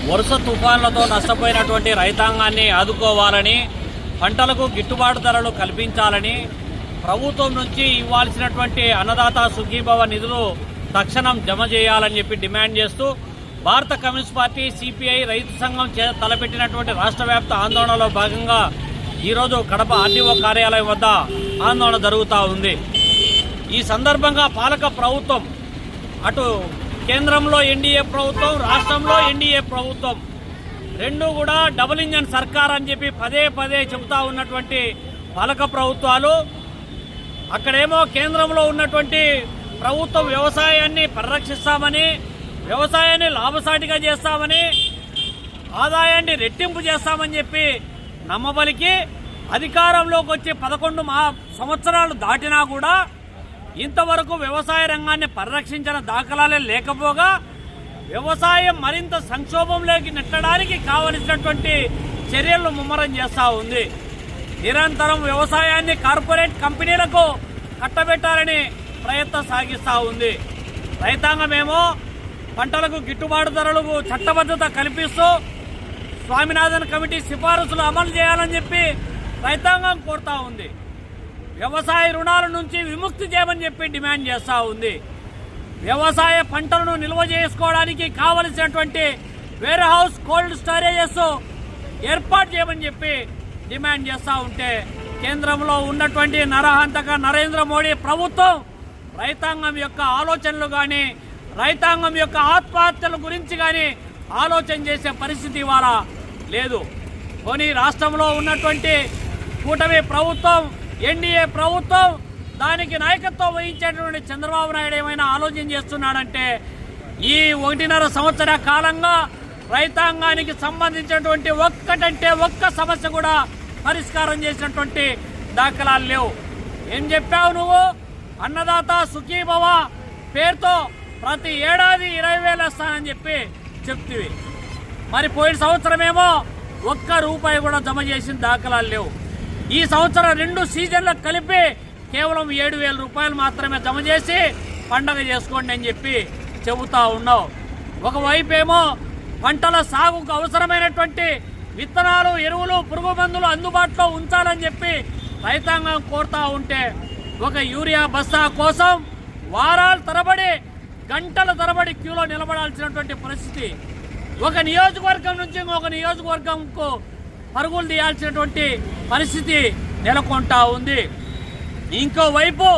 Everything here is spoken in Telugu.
వరుస తుఫాన్లతో నష్టపోయినటువంటి రైతాంగాన్ని ఆదుకోవాలని, పంటలకు గిట్టుబాటు ధరలు కల్పించాలని, ప్రభుత్వం నుంచి ఇవ్వాల్సినటువంటి అన్నదాత సుఖీభవ నిధులు తక్షణం జమ చేయాలని చెప్పి డిమాండ్ చేస్తూ భారత కమ్యూనిస్ట్ పార్టీ సిపిఐ రైతు సంఘం తలపెట్టినటువంటి రాష్ట్ర వ్యాప్త ఆందోళనలో భాగంగా ఈరోజు కడప ఆర్డీఓ కార్యాలయం వద్ద ఆందోళన జరుగుతూ ఉంది. ఈ సందర్భంగా పాలక ప్రభుత్వం, అటు కేంద్రంలో ఎన్డీఏ ప్రభుత్వం, రాష్ట్రంలో ఎన్డీఏ ప్రభుత్వం రెండు కూడా డబుల్ ఇంజన్ సర్కార్ అని చెప్పి పదే పదే చెబుతూ ఉన్నటువంటి పాలక ప్రభుత్వాలు, అక్కడేమో కేంద్రంలో ఉన్నటువంటి ప్రభుత్వం వ్యవసాయాన్ని పరిరక్షిస్తామని, వ్యవసాయాన్ని లాభసాటిగా చేస్తామని, ఆదాయాన్ని రెట్టింపు చేస్తామని చెప్పి నమ్మబలికి అధికారంలోకి వచ్చి 11 సంవత్సరాలు దాటినా కూడా ఇంతవరకు వ్యవసాయ రంగాన్ని పరిరక్షించిన దాఖలాలే లేకపోగా వ్యవసాయం మరింత సంక్షోభంలోకి నెట్టడానికి కావలసినటువంటి చర్యలను ముమ్మరం చేస్తూ ఉంది. నిరంతరం వ్యవసాయాన్ని కార్పొరేట్ కంపెనీలకు కట్టబెట్టాలని ప్రయత్నం సాగిస్తూ ఉంది. రైతాంగమేమో పంటలకు గిట్టుబాటు ధరలకు చట్టబద్ధత కల్పిస్తూ స్వామినాథన్ కమిటీ సిఫారసులు అమలు చేయాలని చెప్పి రైతాంగం కోరుతూ ఉంది. వ్యవసాయ రుణాల నుంచి విముక్తి చేయమని చెప్పి డిమాండ్ చేస్తూ ఉంది. వ్యవసాయ పంటలను నిల్వ చేసుకోవడానికి కావలసినటువంటి వేర్ హౌస్, కోల్డ్ స్టోరేజెస్ ఏర్పాటు చేయమని చెప్పి డిమాండ్ చేస్తూ ఉంటే కేంద్రంలో ఉన్నటువంటి నరహంతక నరేంద్ర మోడీ ప్రభుత్వం రైతాంగం యొక్క ఆలోచనలు కానీ, రైతాంగం యొక్క ఆత్మహత్యల గురించి కానీ ఆలోచన చేసే పరిస్థితి ఇవాళ లేదు. పోనీ రాష్ట్రంలో ఉన్నటువంటి కూటమి ప్రభుత్వం, ఎన్డీఏ ప్రభుత్వం, దానికి నాయకత్వం వహించేటువంటి చంద్రబాబు నాయుడు ఏమైనా ఆలోచన చేస్తున్నాడంటే ఈ 1.5 సంవత్సర కాలంగా రైతాంగానికి సంబంధించినటువంటి ఒక్క సమస్య కూడా పరిష్కారం చేసినటువంటి దాఖలాలు లేవు. ఏం చెప్పావు నువ్వు? అన్నదాత సుఖీభవ పేరుతో ప్రతి ఏడాది 20,000 ఇస్తానని చెప్పి చెప్తివి. మరి పోయిన సంవత్సరమేమో ₹1 కూడా జమ చేసిన దాఖలాలు లేవు. ఈ సంవత్సరం 2 సీజన్లకు కలిపి కేవలం ₹7,000 మాత్రమే జమ చేసి పండగ చేసుకోండి అని చెప్పి చెబుతా ఉన్నావు. ఒకవైపు ఏమో పంటల సాగుకు అవసరమైనటువంటి విత్తనాలు, ఎరువులు, పురుగు మందులు అందుబాటులో ఉంచాలని చెప్పి రైతాంగం కోరుతా ఉంటే ఒక యూరియా బస్తా కోసం వారాల తరబడి, గంటల తరబడి క్యూలో నిలబడాల్సినటువంటి పరిస్థితి, ఒక నియోజకవర్గం నుంచి ఇంకొక నియోజకవర్గంకు పరుగులు తీయాల్సినటువంటి పరిస్థితి నెలకొంటా ఉంది. ఇంకోవైపు